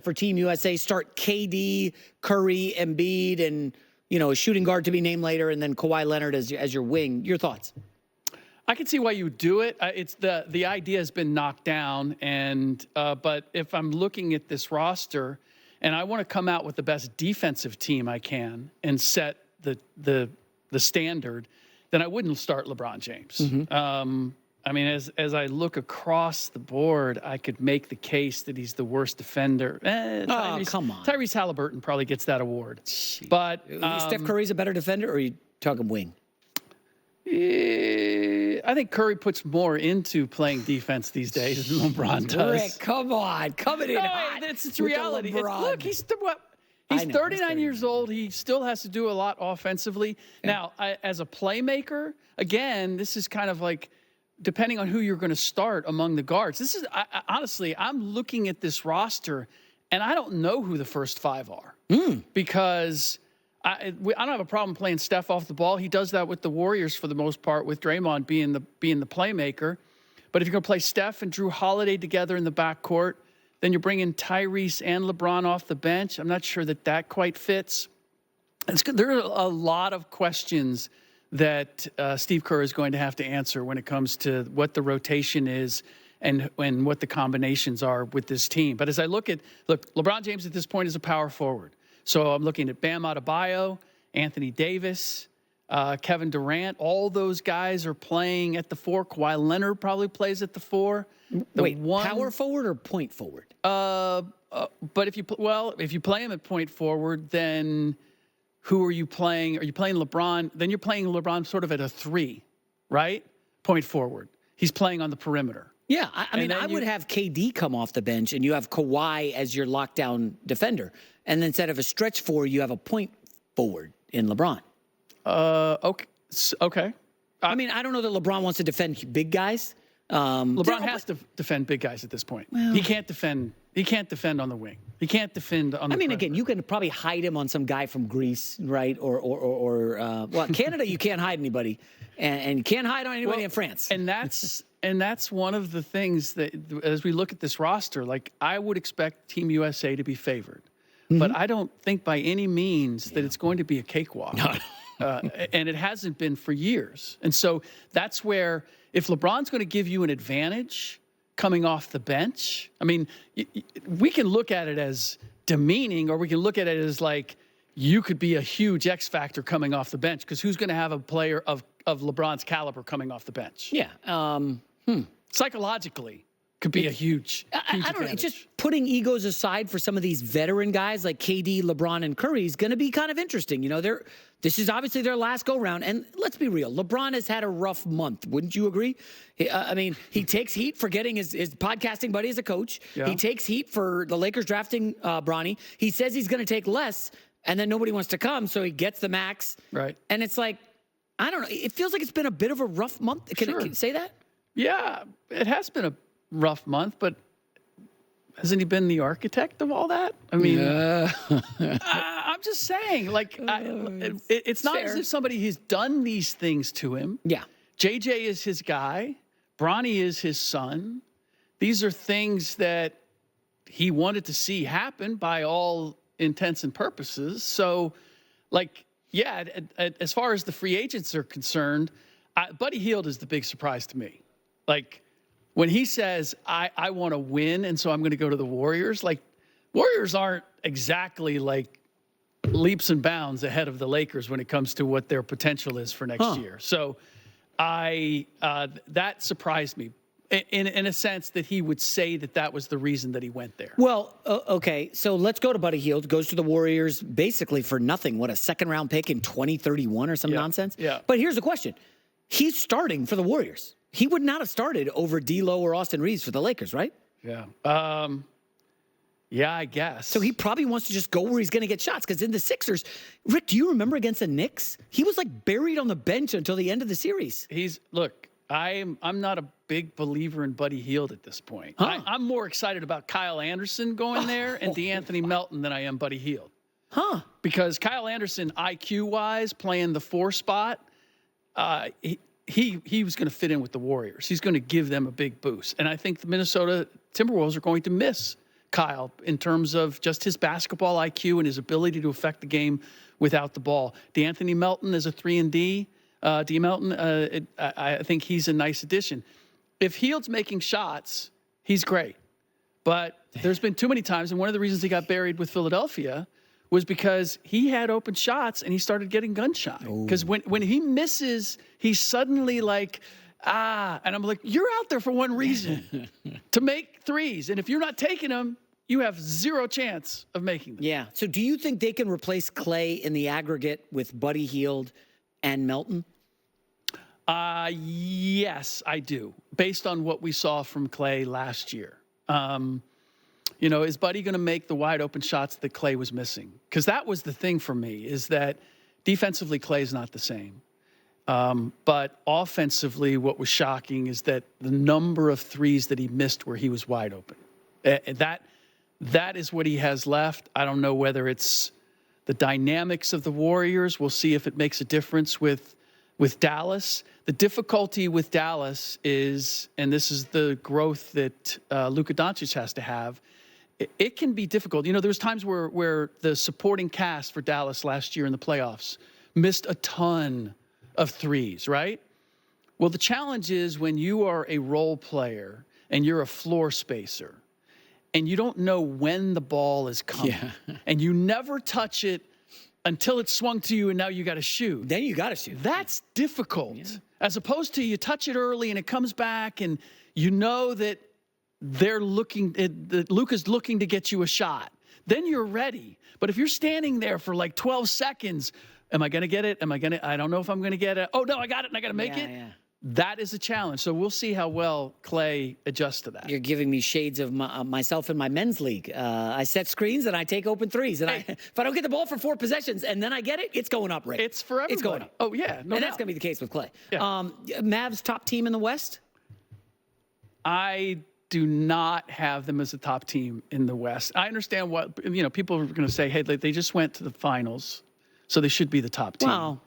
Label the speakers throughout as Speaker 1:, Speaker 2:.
Speaker 1: for Team USA, start KD, Curry, Embiid, and, a shooting guard to be named later, and then Kawhi Leonard as your wing. Your thoughts?
Speaker 2: I can see why you would do it. It's the idea has been knocked down, but if I'm looking at this roster and I want to come out with the best defensive team I can and set the standard, then I wouldn't start LeBron James. Mm-hmm. As I look across the board, I could make the case that he's the worst defender.
Speaker 1: Come on.
Speaker 2: Tyrese Halliburton probably gets that award.
Speaker 1: Jeez.
Speaker 2: But
Speaker 1: Steph Curry's a better defender, or are you talking wing?
Speaker 2: I think Curry puts more into playing defense these days than LeBron does.
Speaker 1: Rick, come on. Coming in hot.
Speaker 2: It's reality. Look, he's 39 years old. He still has to do a lot offensively. Yeah. Now, as a playmaker, again, this is kind of like depending on who you're going to start among the guards. This is honestly, I'm looking at this roster, and I don't know who the first five are because I don't have a problem playing Steph off the ball. He does that with the Warriors for the most part, with Draymond being the playmaker. But if you're going to play Steph and Drew Holiday together in the backcourt, then you're bringing Tyrese and LeBron off the bench. I'm not sure that quite fits. There are a lot of questions that Steve Kerr is going to have to answer when it comes to what the rotation is and what the combinations are with this team. But as I look, LeBron James at this point is a power forward. So I'm looking at Bam Adebayo, Anthony Davis, Kevin Durant. All those guys are playing at the four. Kawhi Leonard probably plays at the four.
Speaker 1: Power forward or point forward?
Speaker 2: But if you play him at point forward, then who are you playing? Are you playing LeBron? Then you're playing LeBron sort of at a 3, right? Point forward. He's playing on the perimeter.
Speaker 1: Yeah, I would have KD come off the bench, and you have Kawhi as your lockdown defender. And then instead of a stretch 4, you have a point forward in LeBron.
Speaker 2: Okay.
Speaker 1: I don't know that LeBron wants to defend big guys.
Speaker 2: LeBron has to defend big guys at this point. Well, he can't defend on the wing. He can't defend on the perimeter.
Speaker 1: Again, you can probably hide him on some guy from Greece, right? Or Canada, you can't hide anybody, and you can't hide on anybody in France.
Speaker 2: And that's one of the things that, as we look at this roster, like I would expect Team USA to be favored, but I don't think by any means that it's going to be a cakewalk. No. And it hasn't been for years. And so that's where, if LeBron's going to give you an advantage coming off the bench, we can look at it as demeaning, or we can look at it as like you could be a huge X factor coming off the bench, because who's going to have a player of LeBron's caliber coming off the bench?
Speaker 1: Yeah.
Speaker 2: Psychologically, could be a huge
Speaker 1: I don't know. It's just putting egos aside for some of these veteran guys like KD, LeBron, and Curry is going to be kind of interesting. This is obviously their last go-round. And let's be real. LeBron has had a rough month. Wouldn't you agree? He takes heat for getting his podcasting buddy as a coach. Yeah. He takes heat for the Lakers drafting Bronny. He says he's going to take less, and then nobody wants to come, so he gets the max.
Speaker 2: Right.
Speaker 1: And it's like, I don't know. It feels like it's been a bit of a rough month. Can you say that?
Speaker 2: Yeah, it has been a rough month, but hasn't he been the architect of all that? I'm just saying, it's not fair. As if somebody has done these things to him.
Speaker 1: Yeah.
Speaker 2: JJ is his guy. Bronny is his son. These are things that he wanted to see happen by all intents and purposes. So, as far as the free agents are concerned, Buddy Hield is the big surprise to me. When he says, I want to win, and so I'm going to go to the Warriors, Warriors aren't exactly leaps and bounds ahead of the Lakers when it comes to what their potential is for next year. So that surprised me in a sense that he would say that was the reason that he went there.
Speaker 1: Well, okay. So let's go to Buddy Hield. Goes to the Warriors basically for nothing. What, a second-round pick in 2031 or some nonsense?
Speaker 2: Yeah.
Speaker 1: But here's the question. He's starting for the Warriors. He would not have started over D'Lo or Austin Reeves for the Lakers, right?
Speaker 2: Yeah. Yeah, I guess.
Speaker 1: So he probably wants to just go where he's going to get shots. Because in the Sixers, Rick, do you remember against the Knicks? He was buried on the bench until the end of the series.
Speaker 2: I'm not a big believer in Buddy Hield at this point. I'm more excited about Kyle Anderson going there and DeAnthony Melton than I am Buddy Hield. Because Kyle Anderson, IQ-wise, playing the 4 spot, he was going to fit in with the Warriors. He's going to give them a big boost. And I think the Minnesota Timberwolves are going to miss Kyle, in terms of just his basketball IQ and his ability to affect the game without the ball. D'Anthony Melton is a 3-and-D. D. Melton, I think he's a nice addition. If Hield's making shots, he's great. But there's been too many times, and one of the reasons he got buried with Philadelphia was because he had open shots and he started getting gun shy. Because when he misses, he's suddenly like, and I'm like, you're out there for one reason, to make threes. And if you're not taking them, you have zero chance of making them.
Speaker 1: Yeah. So do you think they can replace Klay in the aggregate with Buddy Hield and Melton?
Speaker 2: Yes, I do. Based on what we saw from Klay last year. Is Buddy going to make the wide open shots that Klay was missing? Because that was the thing for me, is that defensively Klay is not the same. But offensively, what was shocking is that the number of threes that he missed where he was wide open. That is what he has left. I don't know whether it's the dynamics of the Warriors. We'll see if it makes a difference with Dallas. The difficulty with Dallas is, and this is the growth that Luka Doncic has to have, it can be difficult. There's times where the supporting cast for Dallas last year in the playoffs missed a ton of threes, right? Well, the challenge is when you are a role player and you're a floor spacer and you don't know when the ball is coming and you never touch it until it's swung to you and now you got to shoot.
Speaker 1: Then you got to shoot.
Speaker 2: That's difficult. Yeah. As opposed to you touch it early and it comes back and you know that that Luka's looking to get you a shot. Then you're ready. But if you're standing there for like 12 seconds, am I going to get it? I don't know if I'm going to get it. Oh, no, I got it and I got to make it. Yeah. That is a challenge. So we'll see how well Klay adjusts to that.
Speaker 1: You're giving me shades of myself in my men's league. I set screens and I take open threes. And if I don't get the ball for 4 possessions and then I get it, it's going up, Rick.
Speaker 2: It's for everybody.
Speaker 1: It's going up.
Speaker 2: Oh, yeah. No,
Speaker 1: and that's going to be the case with Klay.
Speaker 2: Yeah.
Speaker 1: Mavs top team in the West?
Speaker 2: I do not have them as a top team in the West. I understand what, people are going to say, hey, they just went to the finals, so they should be the top team.
Speaker 1: Wow.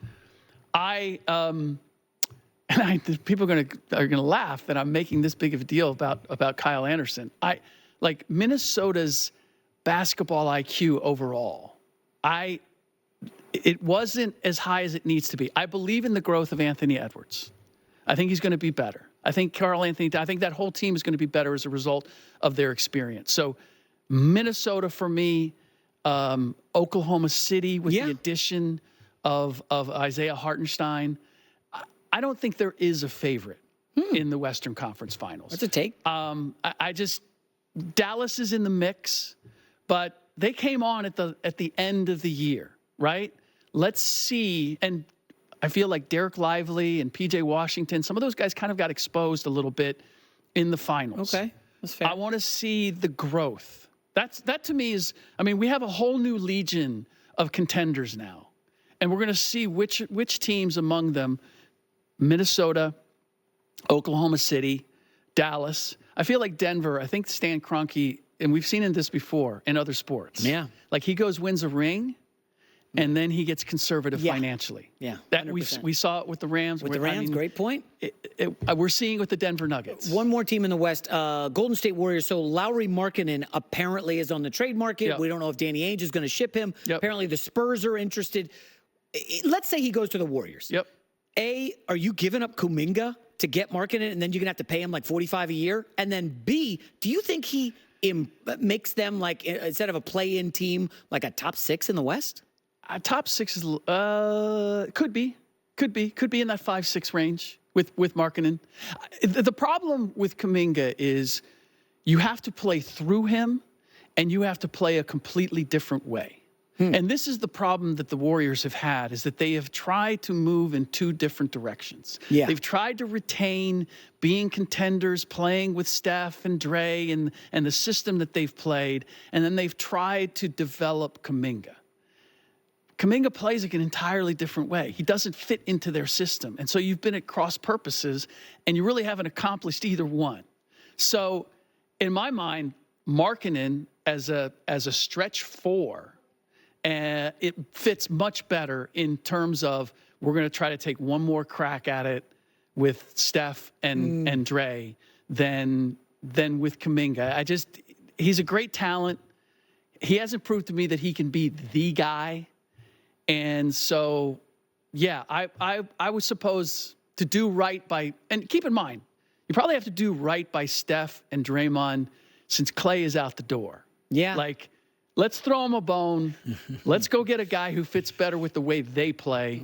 Speaker 2: People are going to laugh that I'm making this big of a deal about Kyle Anderson. Minnesota's basketball IQ overall, it wasn't as high as it needs to be. I believe in the growth of Anthony Edwards. I think he's going to be better. I think that whole team is going to be better as a result of their experience. So Minnesota for me, Oklahoma City with the addition of Isaiah Hartenstein. I don't think there is a favorite in the Western Conference Finals.
Speaker 1: What's it take?
Speaker 2: Dallas is in the mix, but they came on at the end of the year, right? Let's see. And I feel like Derek Lively and PJ Washington, some of those guys kind of got exposed a little bit in the finals.
Speaker 1: Okay, that's fair.
Speaker 2: I want to see the growth. That to me is, we have a whole new legion of contenders now. And we're going to see which teams among them, Minnesota, Oklahoma City, Dallas. I feel like Denver, I think Stan Kroenke, and we've seen this before in other sports.
Speaker 1: Yeah.
Speaker 2: Like he wins a ring, and then he gets conservative financially.
Speaker 1: Yeah,
Speaker 2: that we saw it with the Rams.
Speaker 1: With the Rams, great point.
Speaker 2: We're seeing it with the Denver Nuggets.
Speaker 1: One more team in the West, Golden State Warriors. So Lauri Markkanen apparently is on the trade market.
Speaker 2: Yep.
Speaker 1: We don't know if Danny Ainge is going to ship him.
Speaker 2: Yep.
Speaker 1: Apparently the Spurs are interested. Let's say he goes to the Warriors.
Speaker 2: Yep.
Speaker 1: A, are you giving up Kuminga to get Markkanen, and then you're going to have to pay him like $45 a year? And then B, do you think he makes them, like, instead of a play-in team, like a top 6 in the West?
Speaker 2: Top 6 is could be in that 5-6 range with Markkanen. The problem with Kuminga is you have to play through him, and you have to play a completely different way. And this is the problem that the Warriors have had, is that they have tried to move in 2 different directions.
Speaker 1: Yeah.
Speaker 2: They've tried to retain being contenders, playing with Steph and Dre and the system that they've played, and then they've tried to develop Kuminga. Kuminga plays like an entirely different way. He doesn't fit into their system. And so you've been at cross purposes, and you really haven't accomplished either one. So in my mind, Markkanen as a stretch 4, it fits much better in terms of we're going to try to take one more crack at it with Steph and Dre than with Kuminga. he's a great talent. He hasn't proved to me that he can be the guy. And so, yeah, I would suppose to do right by, and keep in mind, you probably have to do right by Steph and Draymond since Klay is out the door.
Speaker 1: Yeah.
Speaker 2: Like, let's throw him a bone. Let's go get a guy who fits better with the way they play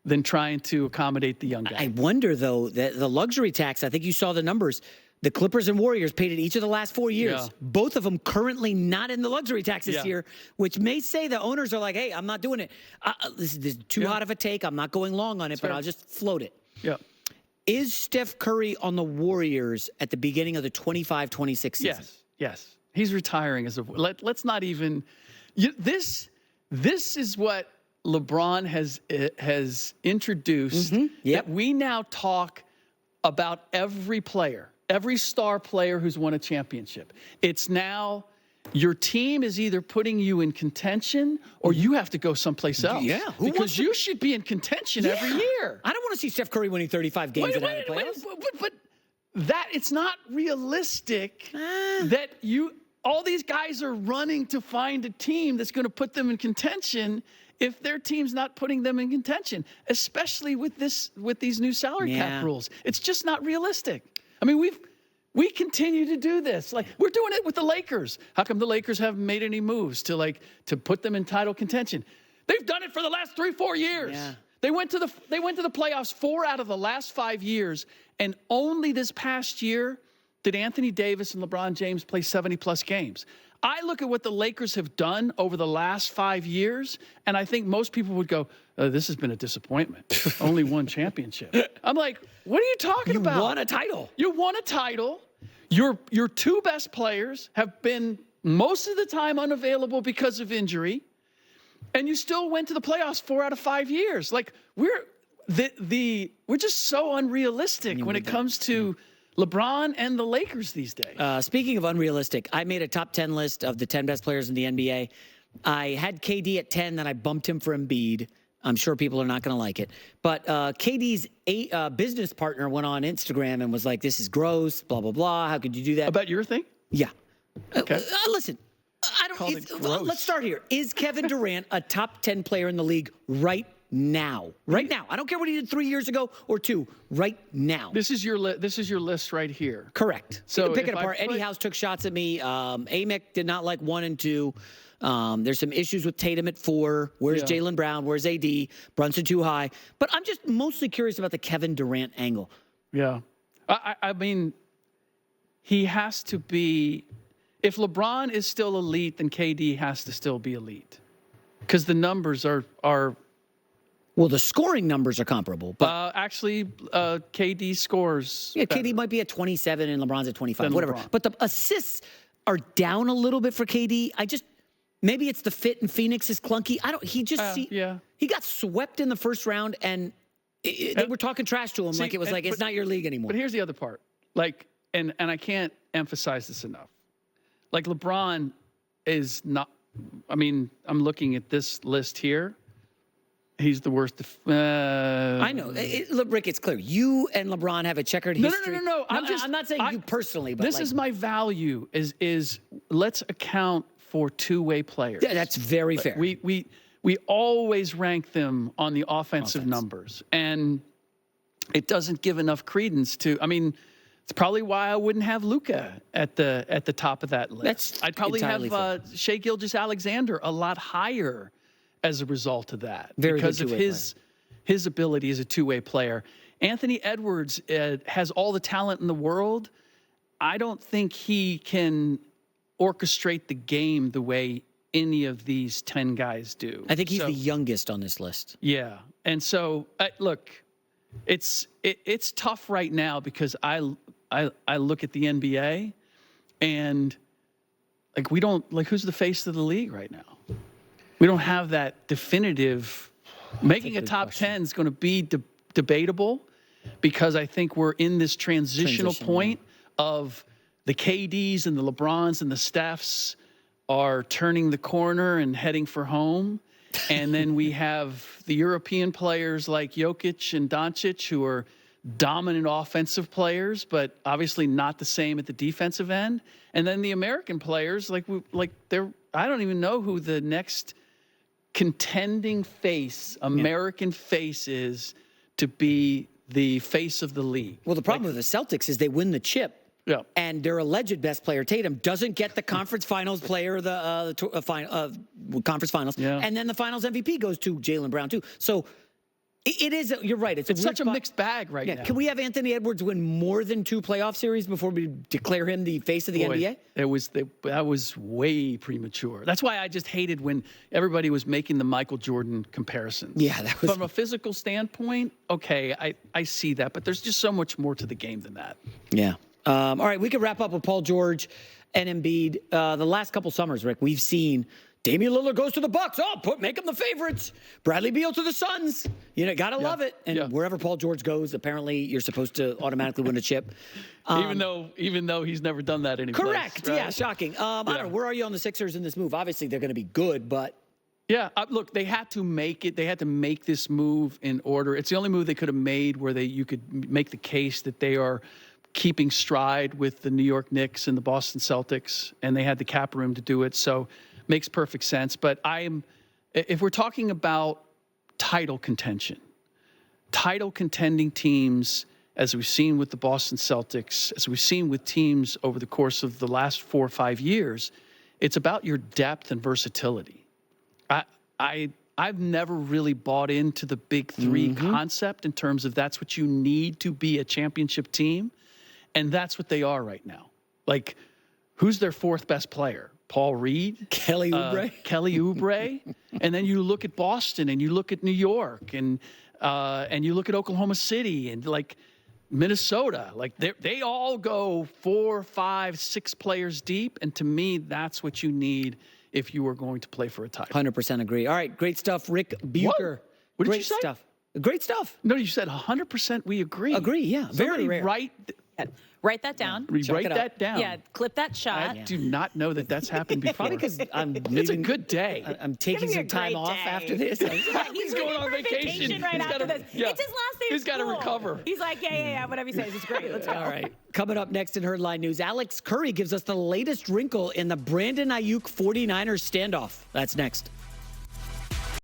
Speaker 2: than trying to accommodate the young guy.
Speaker 1: I wonder, though, that the luxury tax, I think you saw the numbers. The Clippers and Warriors paid it each of the last 4 years.
Speaker 2: Yeah.
Speaker 1: Both of them currently not in the luxury tax this year, which may say the owners are like, hey, I'm not doing it. This is too hot of a take. I'm not going long on it, but I'll just float it.
Speaker 2: Yeah.
Speaker 1: Is Steph Curry on the Warriors at the beginning of the 25-26 season?
Speaker 2: Yes. He's retiring as a. Let's not even. This is what LeBron has introduced. That we now talk about every player, every star player who's won a championship. It's now your team is either putting you in contention or you have to go someplace else.
Speaker 1: Yeah,
Speaker 2: because you should be in contention every year.
Speaker 1: I don't want to see Steph Curry winning 35 games in the playoffs.
Speaker 2: But that it's not realistic that all these guys are running to find a team that's going to put them in contention if their team's not putting them in contention, especially with these new salary cap rules. It's just not realistic. I mean, we continue to do this. Like, we're doing it with the Lakers. How come the Lakers haven't made any moves to put them in title contention? They've done it for the last 3-4 years.
Speaker 1: Yeah.
Speaker 2: They went to the playoffs 4 out of the last 5 years, and only this past year did Anthony Davis and LeBron James play 70-plus games. I look at what the Lakers have done over the last 5 years, and I think most people would go, this has been a disappointment. Only one championship. I'm like, what are you talking about?
Speaker 1: You won a title.
Speaker 2: You won a title. Your 2 best players have been most of the time unavailable because of injury, and you still went to the playoffs 4 out of 5 years. Like, we're just so unrealistic when it comes to LeBron and the Lakers these days.
Speaker 1: Speaking of unrealistic, I made a top 10 list of the 10 best players in the NBA. I had KD at 10, then I bumped him for Embiid. I'm sure people are not going to like it. But KD's business partner went on Instagram and was like, this is gross, blah, blah, blah. How could you do that?
Speaker 2: About your thing?
Speaker 1: Yeah.
Speaker 2: Okay.
Speaker 1: Listen, let's start here. Is Kevin Durant a top 10 player in the league right now? Right now. I don't care what he did 3 years ago or 2. Right now.
Speaker 2: This is your list right here.
Speaker 1: Correct.
Speaker 2: So
Speaker 1: you can pick it apart. Eddie House took shots at me. Amick did not like 1 and 2. There's some issues with Tatum at 4. Where's Jaylen Brown? Where's AD? Brunson too high. But I'm just mostly curious about the Kevin Durant angle.
Speaker 2: Yeah. I mean, he has to be. If LeBron is still elite, then KD has to still be elite. Because the numbers are.
Speaker 1: Well, the scoring numbers are comparable. But
Speaker 2: actually, KD scores.
Speaker 1: Yeah,
Speaker 2: better.
Speaker 1: KD might be at 27 and LeBron's at 25,
Speaker 2: Than
Speaker 1: whatever.
Speaker 2: LeBron.
Speaker 1: But the assists are down a little bit for KD. Maybe it's the fit in Phoenix is clunky. He got swept in the first round, and they were talking trash to him it's not your league anymore.
Speaker 2: But here's the other part. And I can't emphasize this enough. Like, LeBron is not. I mean, I'm looking at this list here. He's the worst.
Speaker 1: I know. Rick, it's clear. You and LeBron have a checkered history.
Speaker 2: No.
Speaker 1: I'm not saying you personally, but
Speaker 2: this is my value. Is let's account for two-way players.
Speaker 1: That's very fair.
Speaker 2: We always rank them on the offensive numbers, and it doesn't give enough credence to. I mean, it's probably why I wouldn't have Luka at the top of that list. I'd probably have Shai Gilgeous-Alexander a lot higher as a result of that, because of his ability as a two-way player. Anthony Edwards has all the talent in the world. I don't think he can orchestrate the game the way any of these 10 guys do.
Speaker 1: I think he's the youngest on this list.
Speaker 2: Yeah. And so, look, it's tough right now because I look at the NBA and who's the face of the league right now? We don't have that definitive. Making a top 10 is going to be debatable because I think we're in this transitional point of the KDs and the LeBrons and the Stephs are turning the corner and heading for home. And then we have the European players like Jokic and Doncic who are dominant offensive players, but obviously not the same at the defensive end. And then the American players, I don't even know who the next contending American face is to be the face of the league.
Speaker 1: Well, the problem with the Celtics is they win the chip.
Speaker 2: Yeah.
Speaker 1: And their alleged best player, Tatum, doesn't get the conference finals player of the conference finals.
Speaker 2: Yeah.
Speaker 1: And then the finals MVP goes to Jaylen Brown, too. So it is, you're right. It's
Speaker 2: such a mixed bag right now.
Speaker 1: Can we have Anthony Edwards win more than 2 playoff series before we declare him the face of the NBA?
Speaker 2: That was way premature. That's why I just hated when everybody was making the Michael Jordan comparisons.
Speaker 1: Yeah, that was...
Speaker 2: From a physical standpoint, okay, I see that. But there's just so much more to the game than that.
Speaker 1: Yeah. All right, we could wrap up with Paul George and Embiid. The last couple summers, Rick, we've seen Damian Lillard goes to the Bucks. Make them the favorites. Bradley Beal to the Suns. Gotta love it. And wherever Paul George goes, apparently you're supposed to automatically win a chip.
Speaker 2: Even though he's never done that anymore.
Speaker 1: Correct. Right? Yeah, shocking. I don't know. Where are you on the Sixers in this move? Obviously, they're going to be good, but...
Speaker 2: Yeah, look, they had to make it. They had to make this move in order. It's the only move they could have made where you could make the case that they are keeping stride with the New York Knicks and the Boston Celtics, and they had the cap room to do it. So makes perfect sense. But if we're talking about title contention, title contending teams, as we've seen with the Boston Celtics, as we've seen with teams over the course of the last 4 or 5 years, it's about your depth and versatility. I've never really bought into the big three concept in terms of that's what you need to be a championship team. And that's what they are right now. Like, who's their 4th best player? Paul Reed?
Speaker 1: Kelly Oubre?
Speaker 2: Kelly Oubre. And then you look at Boston and you look at New York and you look at Oklahoma City and Minnesota. They all go 4, 5, 6 players deep. And to me, that's what you need if you are going to play for a title.
Speaker 1: 100% agree. All right, great stuff, Ric Bucher.
Speaker 2: What did
Speaker 1: great
Speaker 2: you say?
Speaker 1: Stuff. Great stuff.
Speaker 2: No, you said 100% we agree.
Speaker 1: Agree, yeah. Very rare.
Speaker 3: Write that down.
Speaker 2: Write that down.
Speaker 3: Yeah, clip that shot.
Speaker 2: I do not know that that's happened before.
Speaker 1: Probably because
Speaker 2: it's a good day.
Speaker 1: I'm taking some time off after this.
Speaker 3: He's
Speaker 2: going on vacation
Speaker 3: right after this.
Speaker 2: Yeah.
Speaker 3: It's his last day of
Speaker 2: He's got to recover.
Speaker 3: He's like, yeah, whatever he says. It's great. Let's go.
Speaker 1: All right. Coming up next in Headline News, Alex Curry gives us the latest wrinkle in the Brandon Ayuk 49ers standoff. That's next.